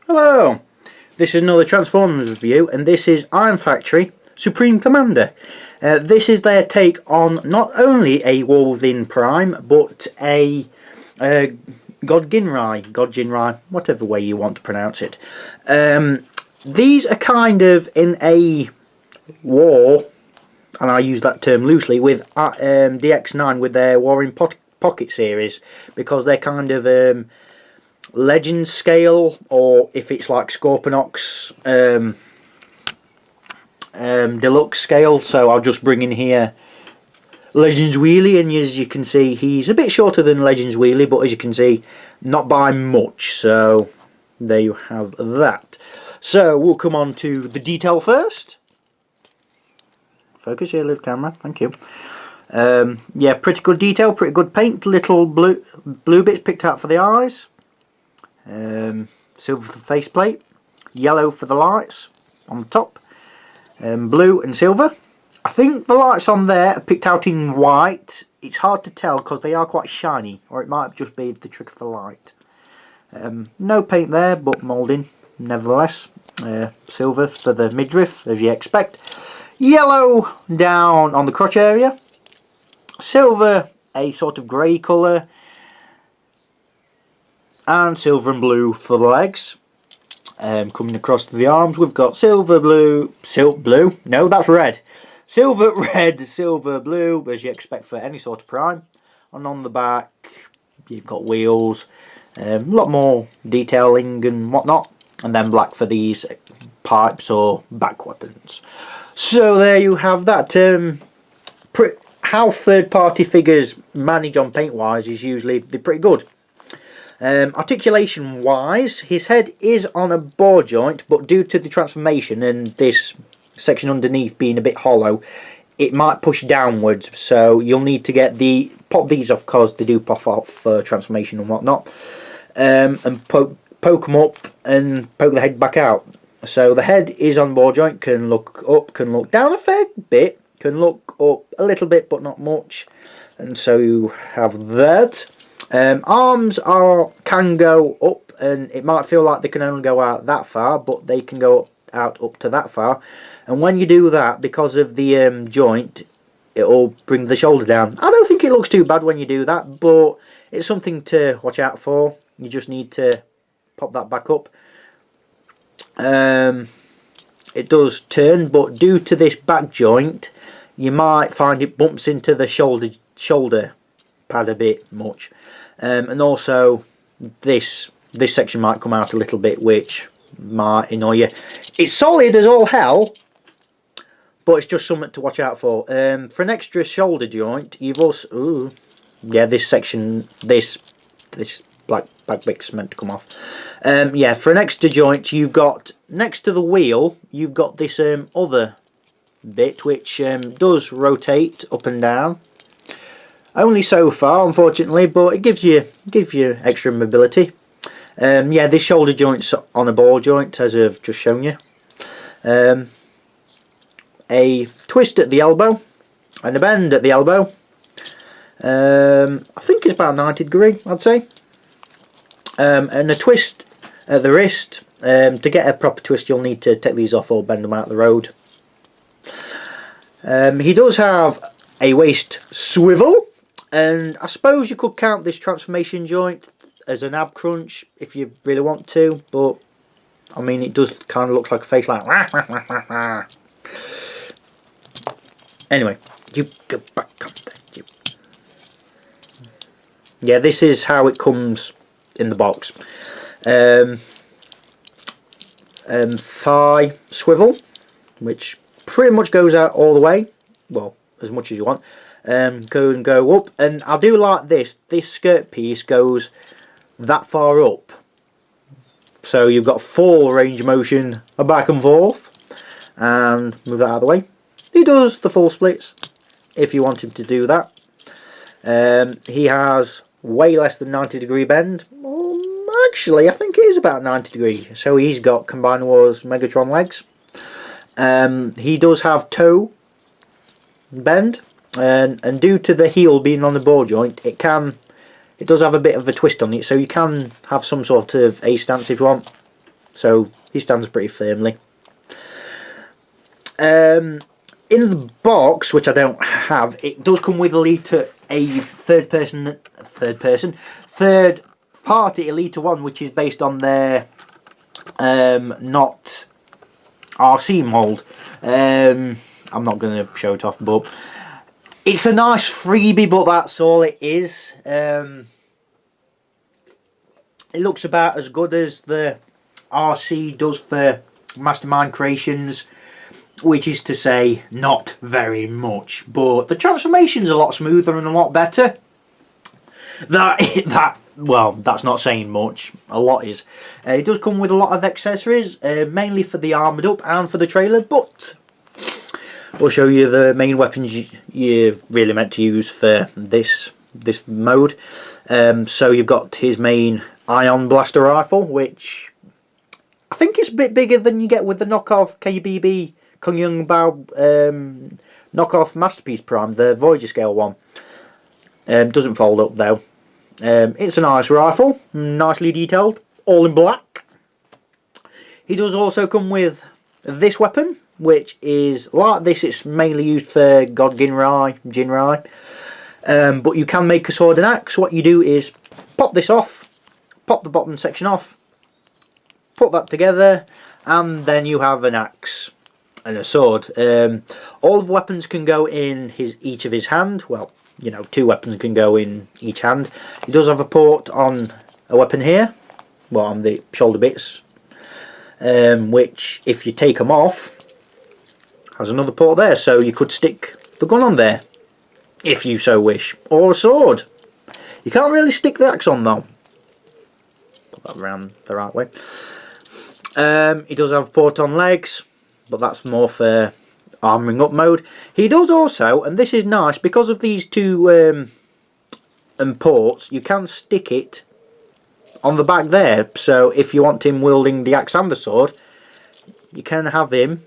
Hello, this is another Transformers review, and this is Iron Factory Supreme Commander. This is their take on not only a War Within Prime, but a God Jinrai, whatever way you want to pronounce it. These are kind of in a war, and I use that term loosely, with DX9 with their War in Pocket series, because they're kind of Legends scale, or if it's like Scorponok's deluxe scale. So I'll just bring in here Legends Wheelie, and as you can see, he's a bit shorter than Legends Wheelie, but as you can see, not by much. So there you have that. So we'll come on to the detail first. Focus here, little camera, thank you. Yeah, pretty good detail, pretty good paint, little blue bits picked out for the eyes. Silver for the faceplate, yellow for the lights on the top, blue and silver. I think the lights on there are picked out in white. It's hard to tell because they are quite shiny, or it might just be the trick of the light. No paint there, but moulding nevertheless. Silver for the midriff, as you expect. Yellow down on the crotch area. Silver, a sort of grey colour. And silver and blue for the legs. Coming across to the arms, we've got silver, blue, no, that's red. Silver, red, silver, blue, as you expect for any sort of Prime. And on the back, you've got wheels, a lot more detailing and whatnot. And then black for these pipes or back weapons. So there you have that. How third-party figures manage on paint-wise is usually pretty good. Articulation wise, his head is on a ball joint, but due to the transformation and this section underneath being a bit hollow, it might push downwards, so you'll need to pop these off because they do pop off for transformation and whatnot, and poke them up and poke the head back out. So the head is on ball joint, can look up, can look down a fair bit, can look up a little bit but not much, and so you have that. Arms can go up, and it might feel like they can only go out that far, but they can go out up to that far. And when you do that, because of the joint, it'll bring the shoulder down. I don't think it looks too bad when you do that, but it's something to watch out for. You just need to pop that back up. It does turn, but due to this back joint, you might find it bumps into the shoulder pad a bit much. And also this section might come out a little bit, which might annoy you. It's solid as all hell, but it's just something to watch out for. For an extra shoulder joint, you've also yeah, this section, this black bit's meant to come off. Yeah, for an extra joint, you've got next to the wheel, you've got this other bit which does rotate up and down. Only so far, unfortunately, but it gives you extra mobility. Yeah, this shoulder joint's on a ball joint, as I've just shown you. A twist at the elbow and a bend at the elbow. I think it's about 90 degree, I'd say. And a twist at the wrist. To get a proper twist, you'll need to take these off or bend them out the road. He does have a waist swivel. And I suppose you could count this transformation joint as an ab crunch if you really want to, but I mean, it does kind of look like a face like anyway, you go back on there. Yeah, this is how it comes in the box. Thigh swivel, which pretty much goes out all the way, well, as much as you want. Go up, and I do like this skirt piece goes that far up, so you've got full range of motion back and forth. And move that out of the way. He does the full splits if you want him to do that. He has way less than 90 degree bend. Actually, I think it is about 90 degree. So he's got Combiner Wars Megatron legs. He does have toe bend. And due to the heel being on the ball joint, it does have a bit of a twist on it, so you can have some sort of A stance if you want. so he stands pretty firmly. In the box, which I don't have, it does come with a third party Elita 1, which is based on their not RC mould. I'm not going to show it off, but it's a nice freebie, but that's all it is. It looks about as good as the RC does for Mastermind Creations, which is to say not very much, but the transformation's a lot smoother and a lot better. Well, that's not saying much. A lot is. It does come with a lot of accessories, mainly for the armoured up and for the trailer, but we'll show you the main weapons you're really meant to use for this mode. So you've got his main ion blaster rifle, which I think it's a bit bigger than you get with the knockoff KBB Kung Yung Bao knockoff Masterpiece Prime, the Voyager scale one. Doesn't fold up though. It's a nice rifle, nicely detailed, all in black. He does also come with this weapon, which is like this. It's mainly used for God Jinrai. But you can make a sword and axe. What you do is pop this off, pop the bottom section off, put that together, and then you have an axe and a sword. All the weapons can go in each of his hand. Well, you know, 2 weapons can go in each hand. He does have a port on a weapon here, well, on the shoulder bits, which if you take them off has another port there, so you could stick the gun on there if you so wish, or a sword. You can't really stick the axe on though. Put that around the right way. He does have a port on legs, but that's more for armouring up mode. He does also, and this is nice, because of these 2 ports, you can stick it on the back there, so if you want him wielding the axe and the sword, you can have him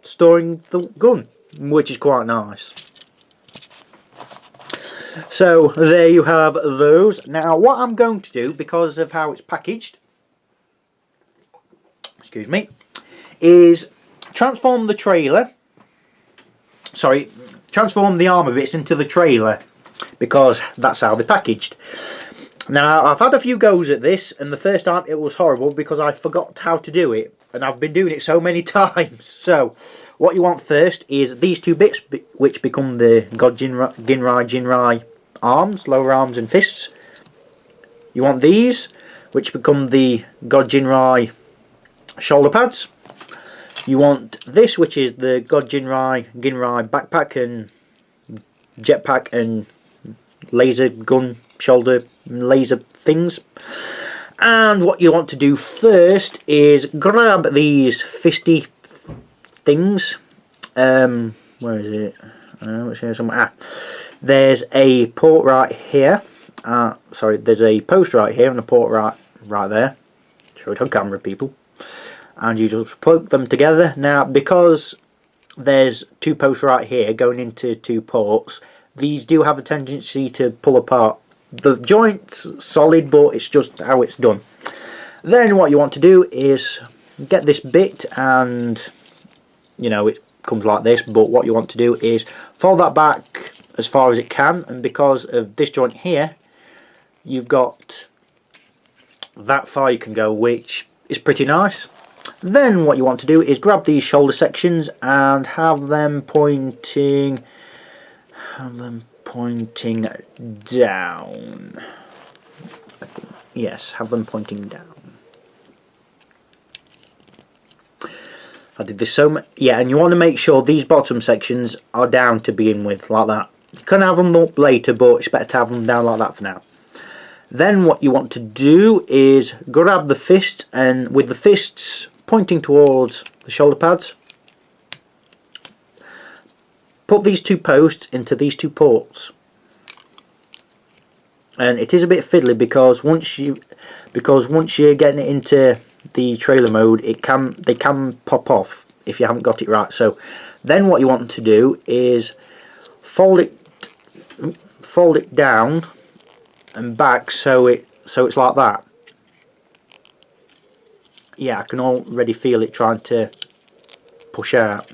storing the gun, which is quite nice. So there you have those. Now what I'm going to do, because of how it's packaged, excuse me, is transform the armour bits into the trailer, because that's how they're packaged. Now I've had a few goes at this, and the first time it was horrible because I forgot how to do it, and I've been doing it so many times. So what you want first is these 2 bits, which become the God Jinrai arms, lower arms and fists. You want these, which become the God Jinrai shoulder pads. You want this, which is the God Jinrai backpack and jetpack and laser gun shoulder laser things. And what you want to do first is grab these fisty things. Where is it? It's here somewhere. There's a port right here. Sorry, there's a post right here and a port right there. Show it on camera, people. And you just plug them together. Now, because there's 2 posts right here going into 2 ports, these do have a tendency to pull apart. The joint's solid, but it's just how it's done. Then what you want to do is get this bit, and you know, it comes like this, but what you want to do is fold that back as far as it can, and because of this joint here, you've got that far you can go, which is pretty nice. Then what you want to do is grab these shoulder sections and have them pointing down. Yes, have them pointing down. I did this so much. Yeah, and you want to make sure these bottom sections are down to begin with, like that. You can have them up later, but it's better to have them down like that for now. Then what you want to do is grab the fist, and with the fists pointing towards the shoulder pads, put these 2 posts into these 2 ports. And it is a bit fiddly because once you're getting it into the trailer mode, they can pop off if you haven't got it right. So then what you want to do is fold it down and back, so it's like that. yeah, I can already feel it trying to push out.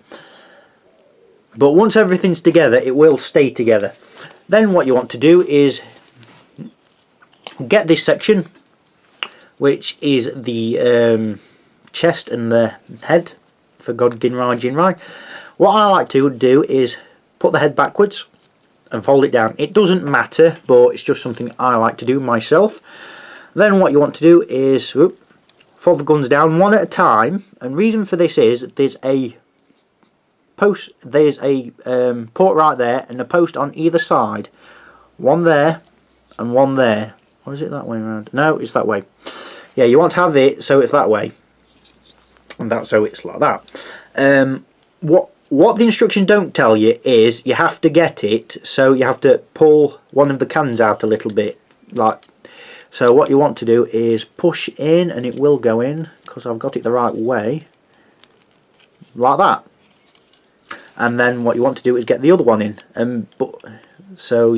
But once everything's together, it will stay together. Then what you want to do is get this section, which is the chest and the head for God Ginrai Jinrai. What I like to do is put the head backwards and fold it down. It doesn't matter, but it's just something I like to do myself. Then what you want to do is fold the guns down one at a time, and reason for this is there's a post, there's a port right there and a post on either side, one there and one there. Or is it that way around? No, it's that way. Yeah, you want to have it so it's that way, and that's so it's like that. What the instructions don't tell you is you have to get it, so you have to pull one of the cans out a little bit, like so. What you want to do is push in, and it will go in because I've got it the right way, like that. And then what you want to do is get the other one in, so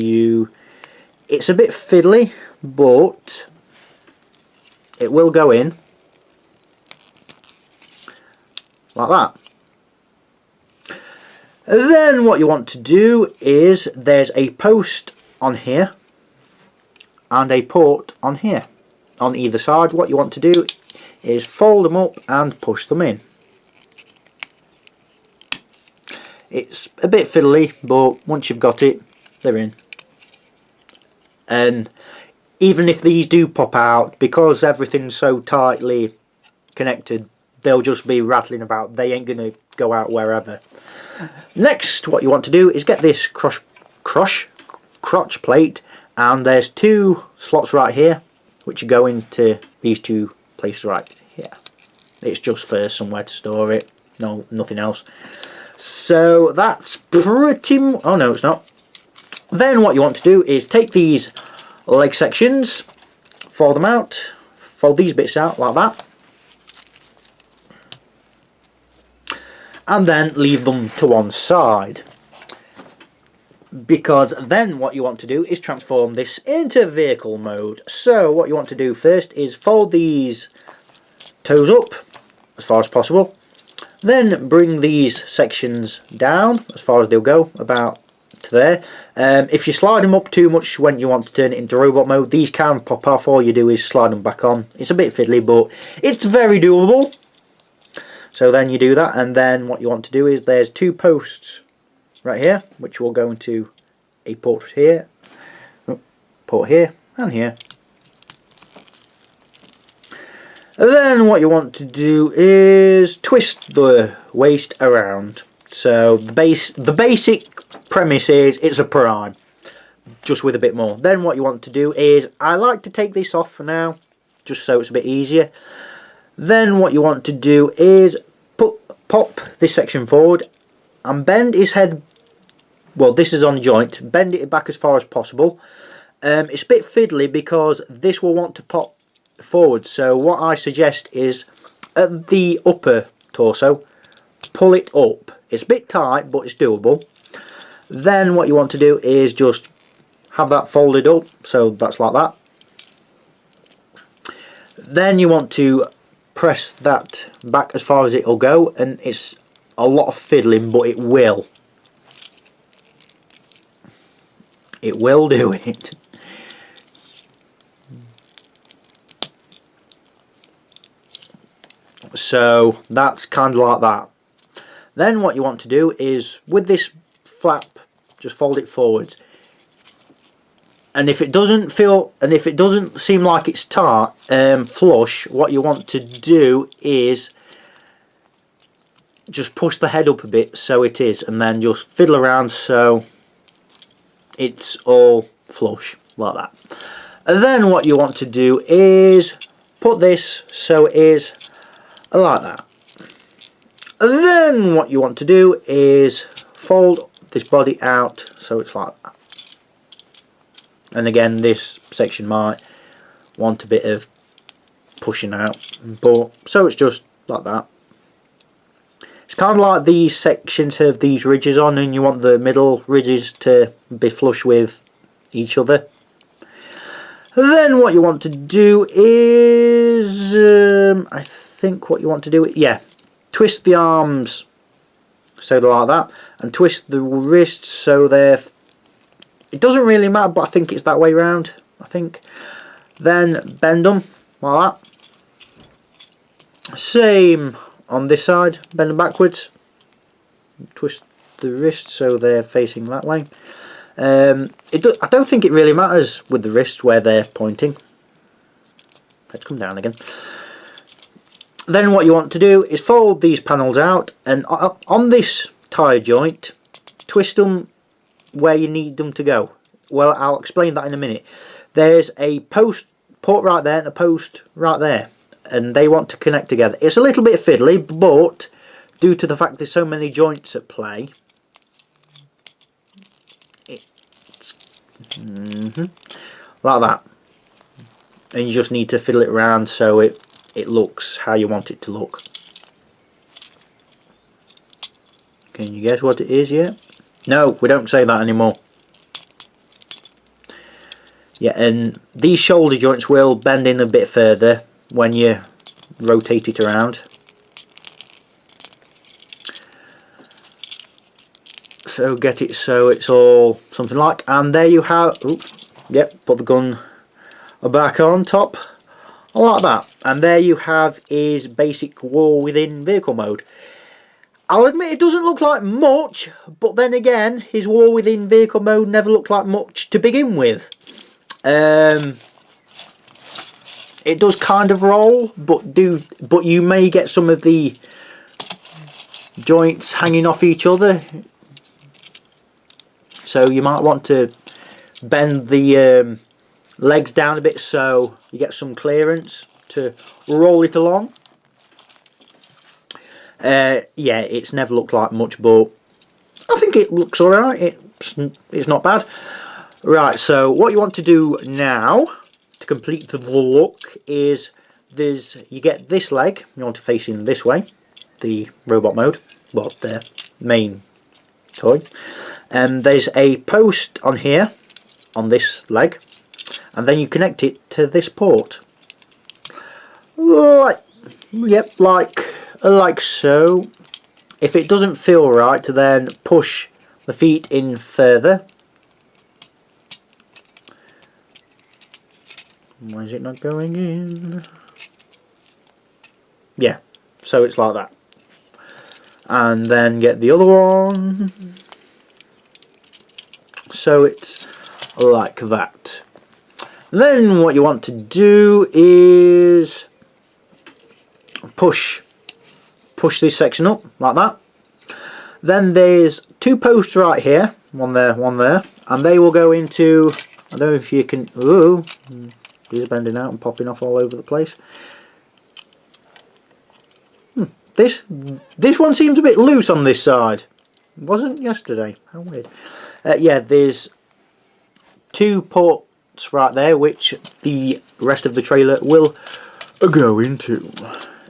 it's a bit fiddly, but it will go in like that. Then what you want to do is there's a post on here and a port on here on either side. What you want to do is fold them up and push them in. It's a bit fiddly, but once you've got it, they're in. And even if these do pop out, because everything's so tightly connected, they'll just be rattling about. They ain't going to go out wherever. Next, what you want to do is get this crotch plate, and there's two slots right here, which go into these two places right here. It's just for somewhere to store it, no, nothing else. So that's pretty oh no, it's not. Then what you want to do is take these leg sections, fold them out, fold these bits out like that, and then leave them to one side, because then what you want to do is transform this into vehicle mode. So what you want to do first is fold these toes up as far as possible, then bring these sections down as far as they'll go, about to there. If you slide them up too much when you want to turn it into robot mode, these can pop off. All you do is slide them back on. It's a bit fiddly, but it's very doable. So then you do that, and then what you want to do is there's two posts right here, which will go into a port here, and here. And then what you want to do is twist the waist around. So the basic premise is it's a Prime, just with a bit more. Then what you want to do is, I like to take this off for now, just so it's a bit easier. Then what you want to do is pop this section forward and bend his head. Well, this is on a joint. Bend it back as far as possible. It's a bit fiddly because this will want to pop forward. So what I suggest is at the upper torso, pull it up. It's a bit tight, but it's doable. Then what you want to do is just have that folded up. So that's like that. Then you want to press that back as far as it'll go, and it's a lot of fiddling, but it will do it. So that's kind of like that. Then what you want to do is with this flap, just fold it forwards, and if it doesn't seem like it's flush, what you want to do is just push the head up a bit so it is, and then just fiddle around so it's all flush like that. And then what you want to do is put this so it is like that. And then what you want to do is fold this body out so it's like that. And again, this section might want a bit of pushing out, but so it's just like that. It's kind of like these sections have these ridges on, and you want the middle ridges to be flush with each other. Then what you want to do is I think what you want to do, yeah, twist the arms so they're like that, and twist the wrists so they're, it doesn't really matter, but I think it's that way round, I think. Then bend them like that. Same on this side, bend them backwards. Twist the wrists so they're facing that way. I don't think it really matters with the wrists where they're pointing. Let's come down again. Then what you want to do is fold these panels out, and on this tyre joint, twist them where you need them to go. Well, I'll explain that in a minute. There's a post port right there and a post right there, and they want to connect together. It's a little bit fiddly, but due to the fact there's so many joints at play, it's like that. And you just need to fiddle it around so it looks how you want it to look. Can you guess what it is yet? No, we don't say that anymore. Yeah, and these shoulder joints will bend in a bit further when you rotate it around. So get it so it's all something like, and there you have, oops, yep, put the gun back on top, like that. And there you have his basic war within vehicle mode. I'll admit it doesn't look like much, but then again, his war within vehicle mode never looked like much to begin with. It does kind of roll, but you may get some of the joints hanging off each other, so you might want to bend the legs down a bit so you get some clearance to roll it along. Yeah, it's never looked like much, but I think it looks alright. It's not bad. Right, so what you want to do now to complete the look is you get this leg, you want to face in this way, the robot mode, well, the main toy, and there's a post on here on this leg, and then you connect it to this port, like so. If it doesn't feel right, then push the feet in further. Why is it not going in? Yeah, so it's like that. And then get the other one. So it's like that. Then what you want to do is push this section up like that. Then there's two posts right here, one there, and they will go into, I don't know if you can, ooh, these are bending out and popping off all over the place. This one seems a bit loose on this side. It wasn't yesterday. How weird. Yeah, there's two ports right there which the rest of the trailer will go into.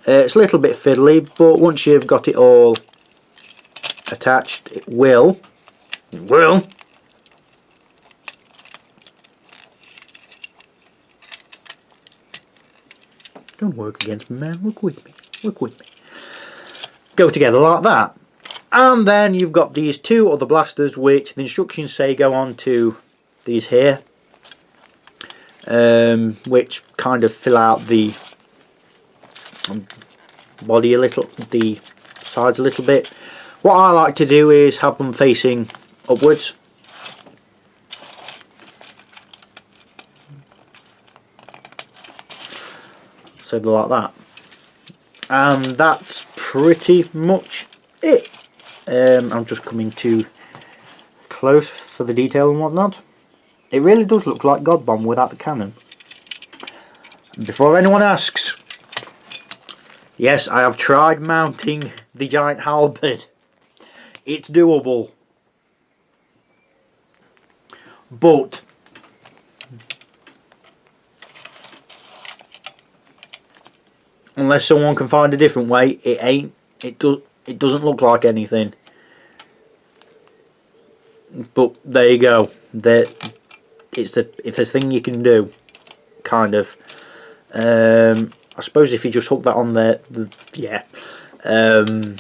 It's a little bit fiddly, but once you've got it all attached, it will don't work against me, man. Work with me. Go together like that. And then you've got these two other blasters which the instructions say go on to these here, which kind of fill out the body a little, the sides a little bit. What I like to do is have them facing upwards. So they're like that. And that's pretty much it. I'm just coming too close for the detail and whatnot. It really does look like God Bomb without the cannon. Before anyone asks, yes, I have tried mounting the giant halberd. It's doable. But unless someone can find a different way, it doesn't look like anything. But there you go. It's a thing you can do, kind of. I suppose if you just hook that on there, yeah. No,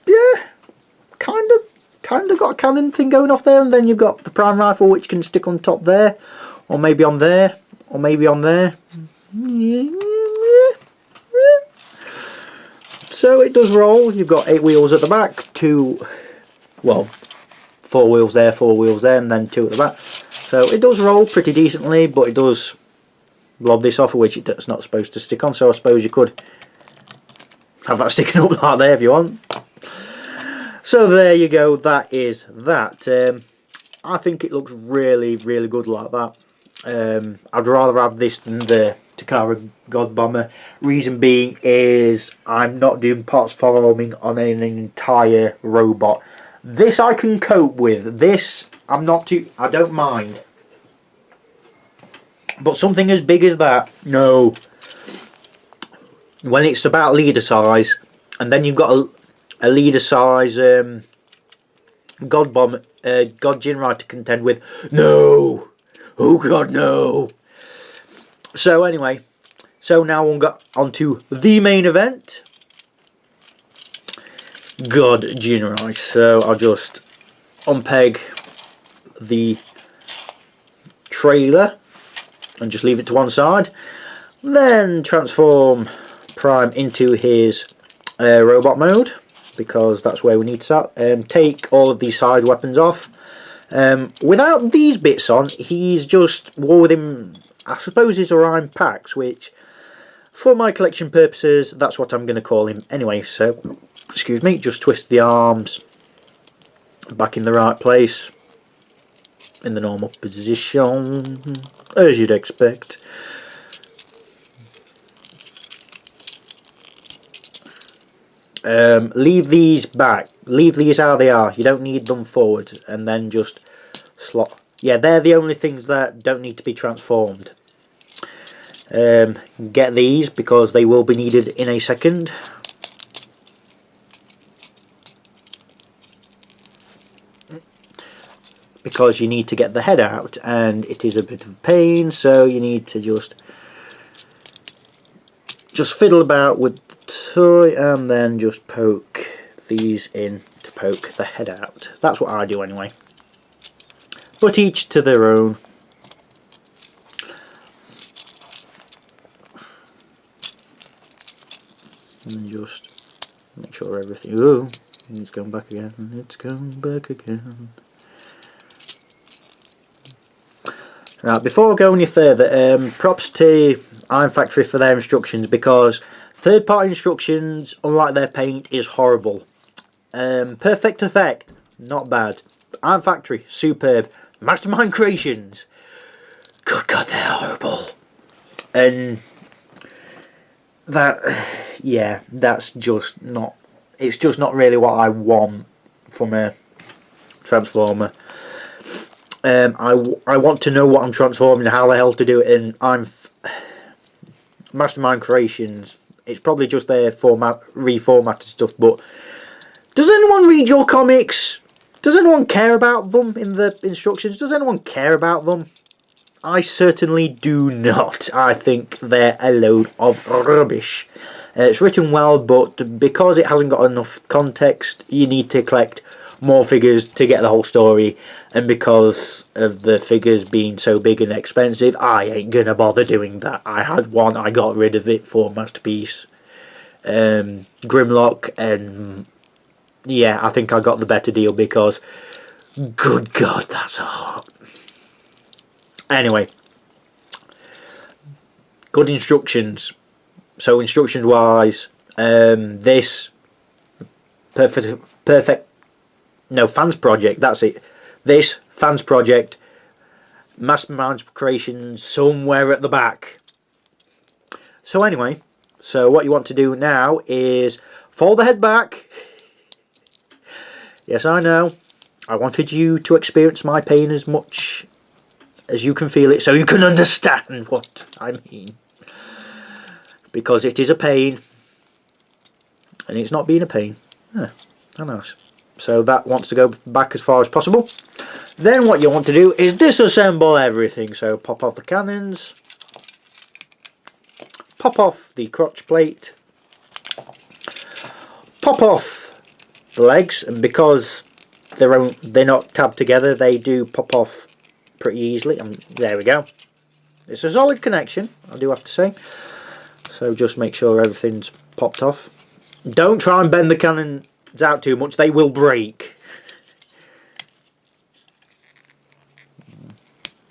yeah, kind of got a cannon thing going off there, and then you've got the prime rifle which can stick on top there, or maybe on there, or maybe on there. So it does roll. You've got 8 wheels at the back, 4 wheels there, 4 wheels there, and then 2 at the back. So it does roll pretty decently, but it does lob this off, which it's not supposed to stick on. So I suppose you could have that sticking up like there if you want. So there you go, that is that. I think it looks really, really good like that. I'd rather have this than the Takara God Bomber. Reason being is I'm not doing parts forming on an entire robot. This I can cope with. This I don't mind. But something as big as that, no. When it's about leader size, and then you've got a leader size God Jinrai to contend with, no. Oh God, no. So anyway, so now we'll go on to the main event. God Jinrai. So I'll just unpeg the trailer and just leave it to one side. Then transform Prime into his robot mode, because that's where we need to start. Take all of these side weapons off. Without these bits on, he's just wore with him, I suppose, his Suprime packs, which for my collection purposes, that's what I'm going to call him anyway. So, excuse me, just twist the arms back in the right place, in the normal position, as you'd expect. Leave these back, leave these how they are, you don't need them forward, and then just slot. Yeah, they're the only things that don't need to be transformed. Get these because they will be needed in a second. Because you need to get the head out, and it is a bit of a pain, so you need to just fiddle about with the toy and then just poke these in to poke the head out. That's what I do anyway. But each to their own. And just make sure everything. Oh, it's going back again. It's going back again. Right, before I go any further, props to Iron Factory for their instructions, because third-party instructions, unlike their paint, is horrible. Perfect Effect, not bad. Iron Factory, superb. Mastermind Creations, good God, they're horrible. And that, yeah, that's just not. It's just not really what I want from a Transformer. I want to know what I'm transforming, how the hell to do it, and Mastermind Creations, it's probably just their reformatted stuff, but does anyone read your comics? Does anyone care about them in the instructions? Does anyone care about them? I certainly do not. I think they're a load of rubbish. It's written well, but because it hasn't got enough context, you need to collect more figures to get the whole story, and because of the figures being so big and expensive, I ain't gonna bother doing that. I had one, I got rid of it for Masterpiece, Grimlock, and yeah, I think I got the better deal, because good God, that's a lot. Anyway, good instructions. So instructions wise, this Fans Project, that's it. This Fans Project, Mastermind Creations somewhere at the back. So anyway, so what you want to do now is fold the head back. Yes, I know. I wanted you to experience my pain as much as you can feel it, so you can understand what I mean. Because it is a pain, and it's not being a pain. Yeah, how nice. So that wants to go back as far as possible. Then what you want to do is disassemble everything. So pop off the cannons. pop off the crotch plate, pop off the legs, and because they're not tabbed together, they do pop off pretty easily. And there we go. It's a solid connection, I do have to say. So just make sure everything's popped off. Don't try and bend the cannons out too much, they will break.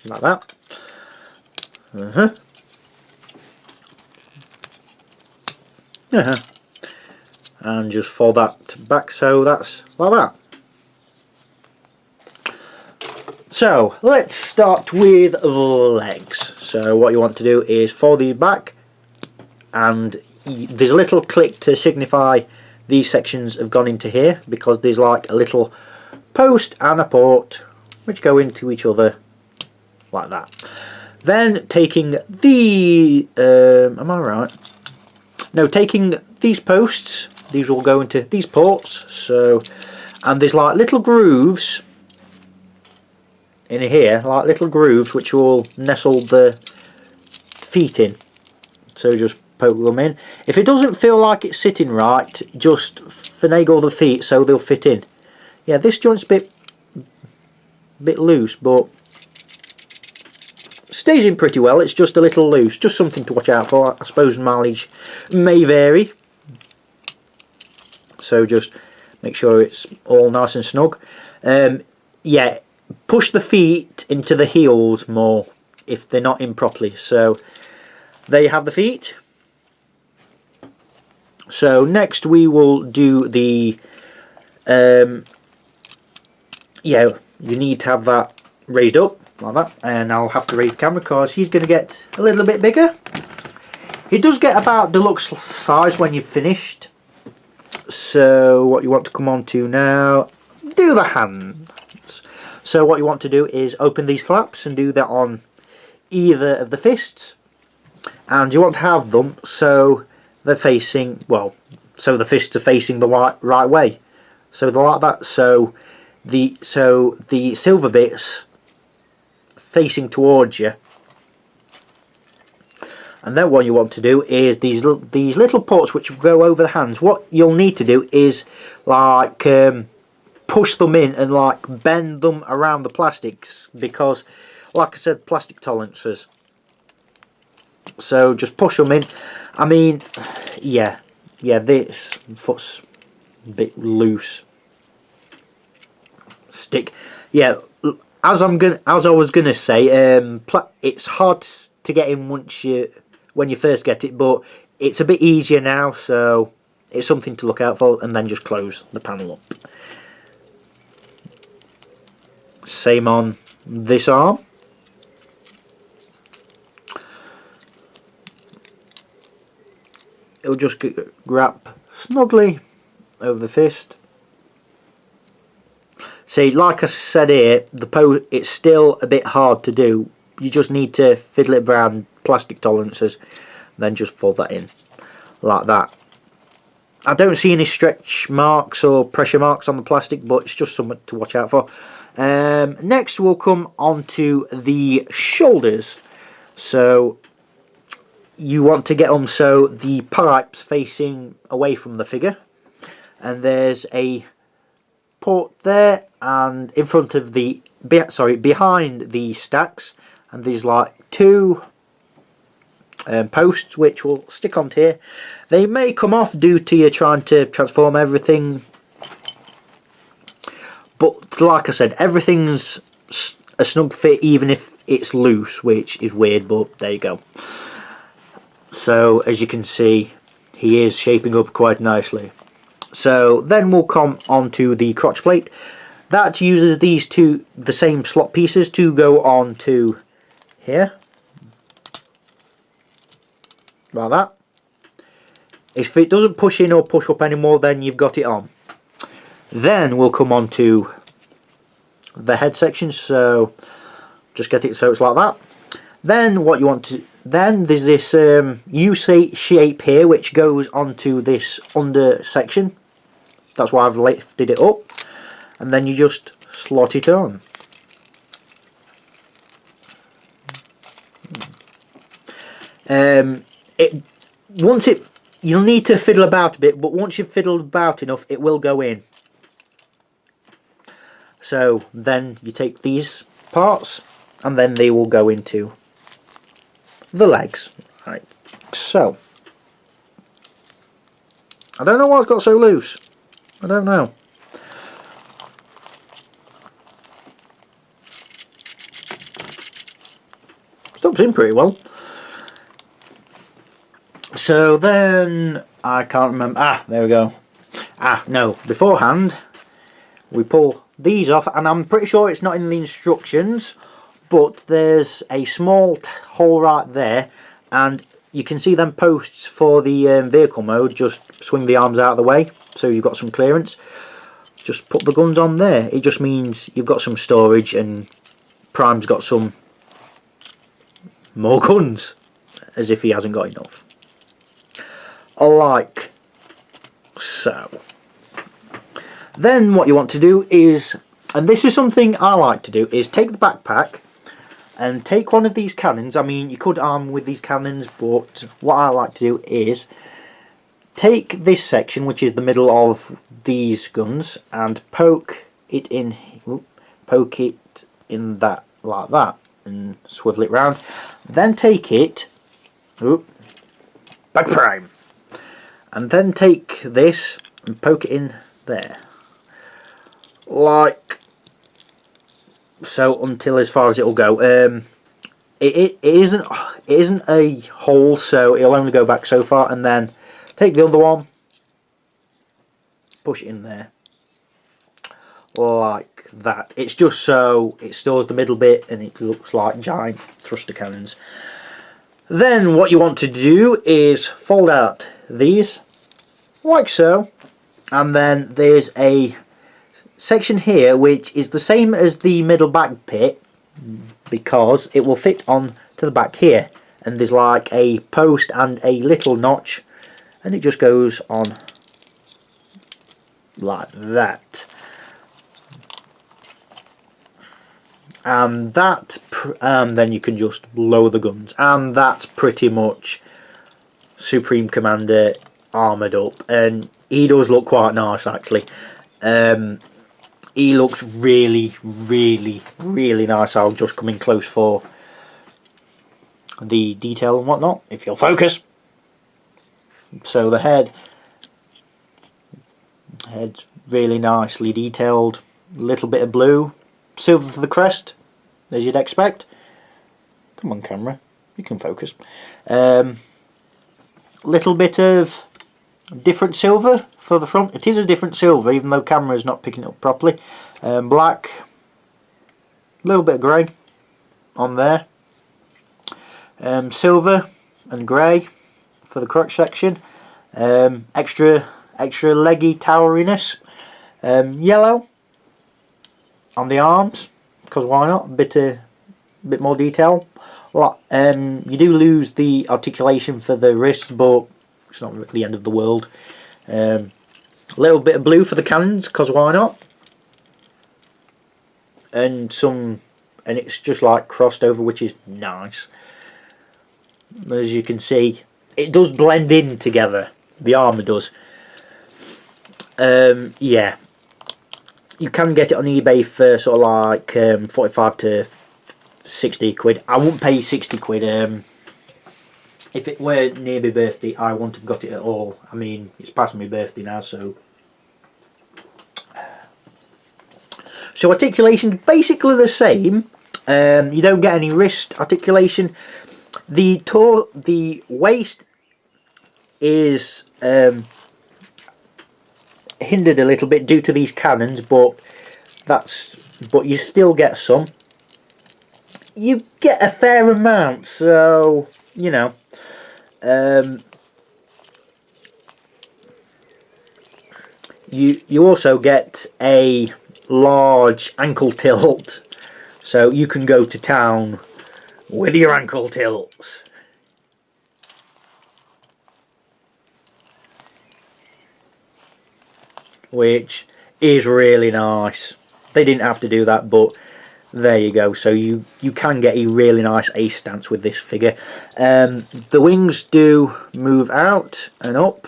Like that. And just fold that back, so that's like that. So let's start with the legs. So what you want to do is fold these back, and there's a little click to signify these sections have gone into here, because there's like a little post and a port which go into each other like that. Then taking the am I right? No, taking these posts, these will go into these ports. So, and there's like little grooves in here, like little grooves which will nestle the feet in. So just poke them in. If it doesn't feel like it's sitting right, just finagle the feet so they'll fit in. Yeah, this joint's a bit loose, but stays in pretty well. It's just a little loose, just something to watch out for. I suppose mileage may vary, so just make sure it's all nice and snug. Yeah, push the feet into the heels more if they're not in properly. So there you have the feet. So next we will do the yeah, you need to have that raised up like that, and I'll have to raise the camera because he's going to get a little bit bigger. He does get about deluxe size when you've finished. So what you want to come on to now, do the hands. So what you want to do is open these flaps and do that on either of the fists, and you want to have them so they're facing, well, so the fists are facing the right way. So they're like that, so the silver bits facing towards you. And then what you want to do is these little ports which go over the hands. What you'll need to do is like push them in and like bend them around the plastics, because like I said, plastic tolerances. So just push them in. I mean, yeah, this foot's a bit loose. Stick, yeah. As I was gonna say, it's hard to get in when you first get it, but it's a bit easier now, so it's something to look out for. And then just close the panel up. Same on this arm. It'll just grab snugly over the fist. See, like I said here, it's still a bit hard to do. You just need to fiddle it around plastic tolerances, then just fold that in like that. I don't see any stretch marks or pressure marks on the plastic, but it's just something to watch out for. Next we'll come on to the shoulders. So you want to get them so the pipe's facing away from the figure, and there's a port there, and in front of the behind the stacks, and there's like two posts which will stick onto here. They may come off due to you trying to transform everything, but like I said, everything's a snug fit even if it's loose, which is weird, but there you go. So as you can see, he is shaping up quite nicely. So then we'll come on to the crotch plate. That uses the same slot pieces to go on to here, like that. If it doesn't push in or push up anymore, then you've got it on. Then we'll come on to the head section, so just get it so it's like that. Then what you want to, then there's this U shape here which goes onto this under section. That's why I've lifted it up, and then you just slot it on. you'll need to fiddle about a bit, but once you've fiddled about enough, it will go in. So then you take these parts, and then they will go into the legs. Right. So I don't know why it's got so loose. I don't know. Stops in pretty well. So then I can't remember. Ah, there we go. Ah, no. Beforehand, we pull these off, and I'm pretty sure it's not in the instructions, but there's a small hole right there, and you can see them posts for the vehicle mode. Just swing the arms out of the way so you've got some clearance. Just put the guns on there. It just means you've got some storage, and Prime's got some more guns, as if he hasn't got enough. Like so. Then what you want to do is, and this is something I like to do, is take the backpack and take one of these cannons. I mean, you could arm with these cannons, but what I like to do is take this section, which is the middle of these guns, and poke it in that like that, and swivel it round. Then take it back prime, and then take this and poke it in there, like so, until as far as it'll go. It isn't a hole, so it'll only go back so far, and then take the other one, push it in there like that. It's just so it stores the middle bit and it looks like giant thruster cannons. Then what you want to do is fold out these like so, and then there's a section here which is the same as the middle back bit, because it will fit on to the back here, and there's like a post and a little notch, and it just goes on like that. And that, then you can just lower the guns, and that's pretty much Supreme Commander armoured up, and he does look quite nice actually. He looks really nice. I'll just come in close for the detail and whatnot, if you'll focus. So the head's really nicely detailed, little bit of blue, silver for the crest, as you'd expect. Come on camera, you can focus. Little bit of different silver for the front. It is a different silver, even though camera is not picking it up properly. Black, a little bit of grey on there. Silver and grey for the crotch section. Extra leggy toweriness. Yellow on the arms, because why not? A bit more detail. You do lose the articulation for the wrists, but it's not the end of the world. A little bit of blue for the cannons, because why not? And it's just like crossed over, which is nice. As you can see, it does blend in together. The armour does. Yeah. You can get it on eBay for sort of like 45 to 60 quid. I wouldn't pay 60 quid. If it were near my birthday, I wouldn't have got it at all. I mean, it's past my birthday now, so. So articulation basically the same. You don't get any wrist articulation. The waist is hindered a little bit due to these cannons, but you still get some. You get a fair amount, so you know. You also get a large ankle tilt, so you can go to town with your ankle tilts. Which is really nice. They didn't have to do that, but There you go. So you can get a really nice ace stance with this figure. The wings do move out and up.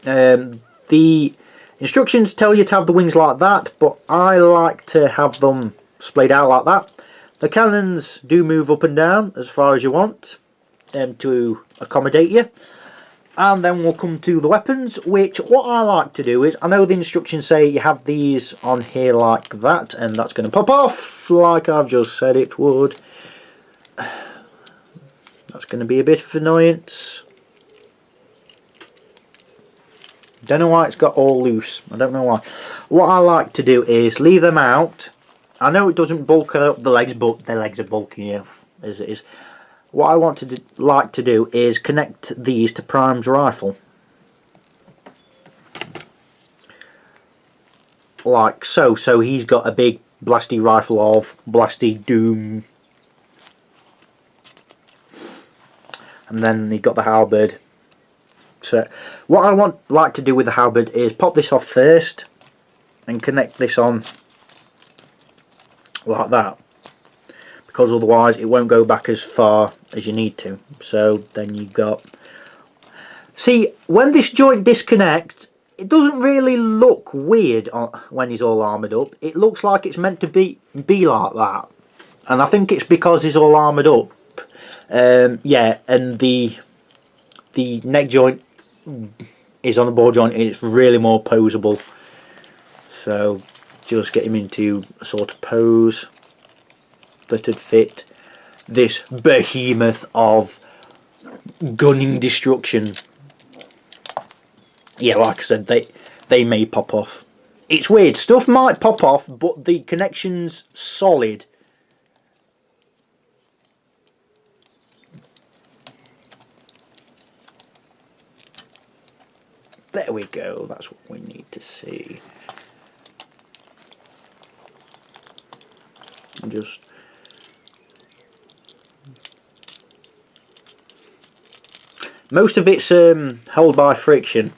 The instructions tell you to have the wings like that, but I like to have them splayed out like that. The cannons do move up and down as far as you want to accommodate you. And then we'll come to the weapons, which what I like to do is, I know the instructions say you have these on here like that, and that's going to pop off like I've just said it would. That's going to be a bit of annoyance. Don't know why it's got all loose. I don't know why. What I like to do is leave them out. I know it doesn't bulk up the legs, but the legs are bulky enough as it is. What I want to like to do is connect these to Prime's rifle. Like so. So he's got a big blasty rifle of blasty doom. And then he got the halberd. So what I like to do with the halberd is pop this off first and connect this on like that, because otherwise it won't go back as far as you need to. So then you got, see, when this joint disconnects, it doesn't really look weird when he's all armoured up. It looks like it's meant to be like that, and I think it's because he's all armoured up. Yeah, and the neck joint is on the ball joint, and it's really more poseable. So just get him into a sort of pose that'd fit this behemoth of gunning destruction. Yeah, like I said, they may pop off. It's weird, stuff might pop off, but the connection's solid. There we go, that's what we need to see. Just most of it's held by friction,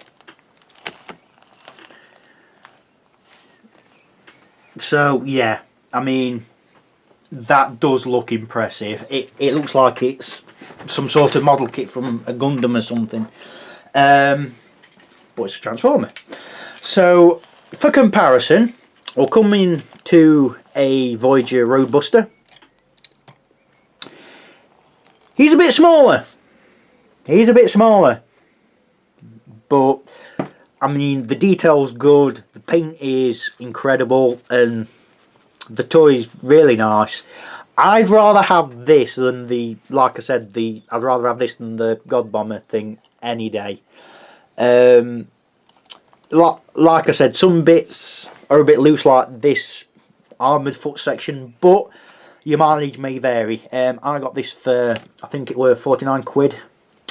so yeah, I mean that does look impressive. It looks like it's some sort of model kit from a Gundam or something, but it's a Transformer. So for comparison, we'll come into a Voyager Roadbuster. He's a bit smaller. He's a bit smaller, but I mean the detail's good, the paint is incredible, and the toy's really nice. I'd rather have this than the, like I said, I'd rather have this than the God Bomber thing any day. Like I said, some bits are a bit loose, like this armoured foot section, but your mileage may vary. I got this for, I think it were 49 quid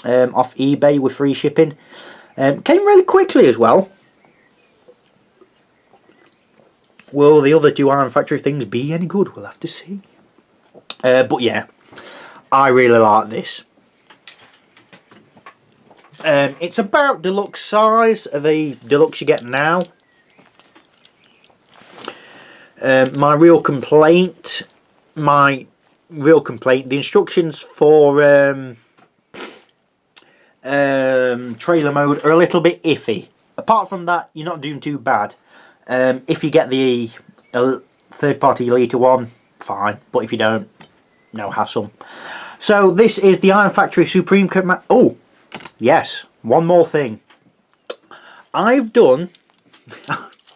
off eBay with free shipping. Came really quickly as well. Will the other two Iron Factory things be any good? We'll have to see. But yeah, I really like this. It's about deluxe size of a deluxe you get now. My real complaint, the instructions for trailer mode are a little bit iffy. Apart from that, you're not doing too bad. If you get the third-party Elite one, fine. But if you don't, no hassle. So this is the Iron Factory Supreme Command. Oh, yes, one more thing. I've done,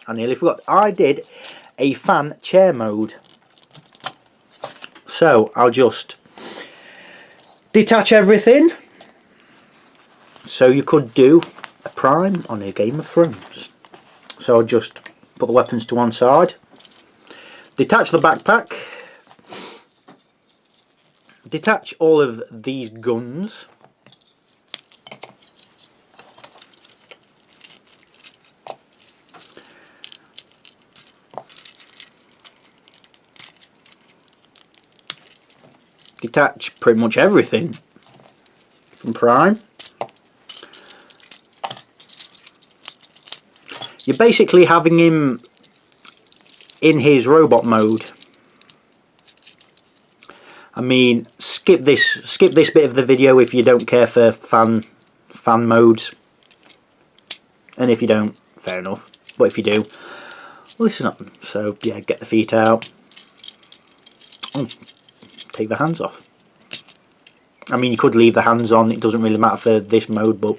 I nearly forgot, I did a fan chair mode. So I'll just detach everything. So you could do a Prime on a Game of Thrones. So I'll just put the weapons to one side, detach the backpack, detach all of these guns, detach pretty much everything from Prime. you're basically having him in his robot mode. I mean, skip this bit of the video if you don't care for fan modes, and if you don't, fair enough. But if you do, listen up. So yeah, get the feet out. Oh, take the hands off. I mean, you could leave the hands on. It doesn't really matter for this mode, but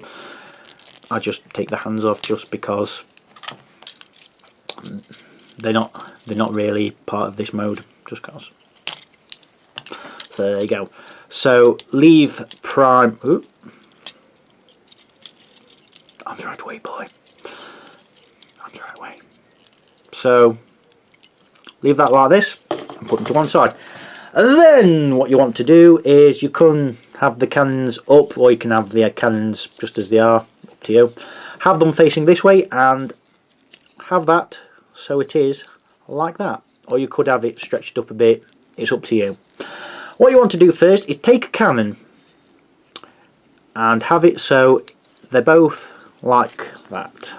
I just take the hands off just because they're not really part of this mode. Just cause. So there you go. So leave Prime. Ooh. I'm the right way, boy. I'm the right way. So leave that like this and put them to one side. And then what you want to do is you can have the cannons up, or you can have the cannons just as they are, up to you. Have them facing this way and have that so it is like that. Or you could have it stretched up a bit, it's up to you. What you want to do first is take a cannon and have it so they're both like that.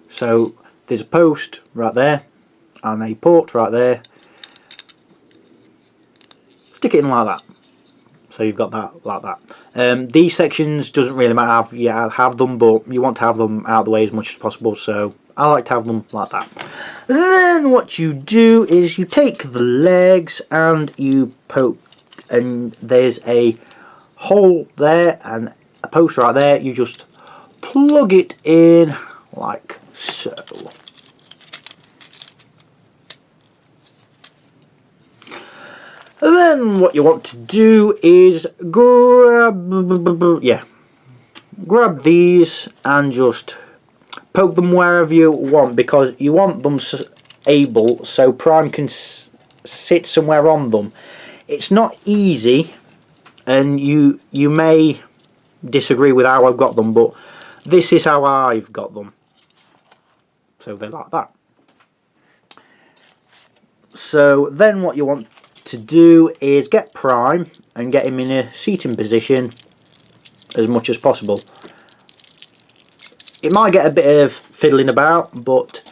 So there's a post right there and a port right there. Stick it in like that. So you've got that like that. These sections doesn't really matter. Have them, but you want to have them out of the way as much as possible. So I like to have them like that. Then what you do is you take the legs and you poke, and there's a hole there and a post right there. You just plug it in like so. And then what you want to do is grab these and just poke them wherever you want, because you want them able so Prime can sit somewhere on them. It's not easy, and you may disagree with how I've got them, but this is how I've got them. So they're like that. So then what you want to do is get Prime and get him in a seating position as much as possible. It might get a bit of fiddling about, but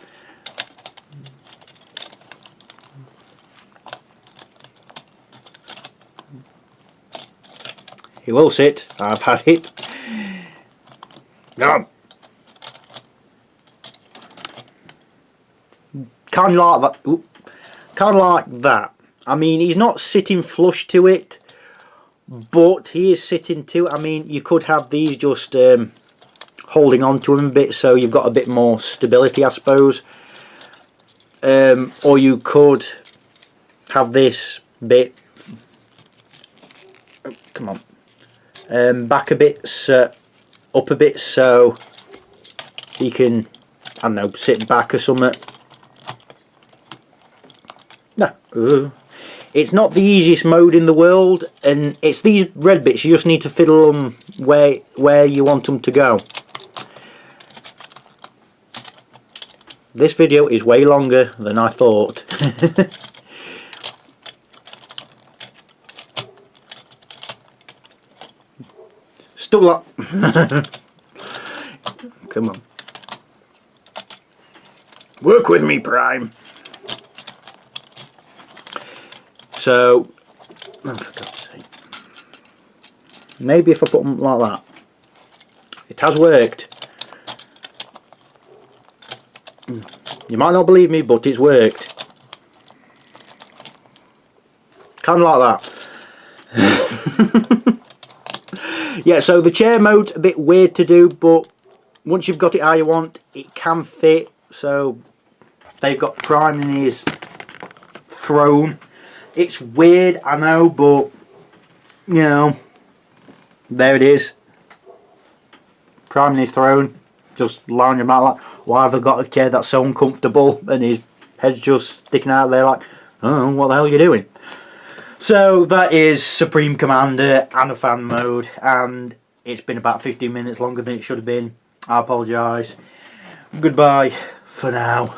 he will sit. I've had it. No. Kind of like that. Ooh. Kind of like that. I mean, he's not sitting flush to it, but he is sitting to it. I mean, you could have these just holding on to him a bit, so you've got a bit more stability, I suppose. Or you could have this bit, come on, back a bit, up a bit, so he can, I don't know, sit back or something. No. It's not the easiest mode in the world, and it's these red bits, you just need to fiddle them where you want them to go. This video is way longer than I thought. Still up. Come on. Work with me, Prime. So, oh, for God's sake. Maybe if I put them like that. It has worked. You might not believe me, but it's worked. Kind of like that. Yeah, so the chair mode's a bit weird to do, but once you've got it how you want, it can fit. So they've got Prime in his throne. It's weird, I know, but you know, there it is. Prime in his throne, just lounging about like, why have I got a chair that's so uncomfortable, and his head's just sticking out there like, oh, what the hell are you doing? So that is Supreme Commander and a fan mode, and it's been about 15 minutes longer than it should have been. I apologise. Goodbye for now.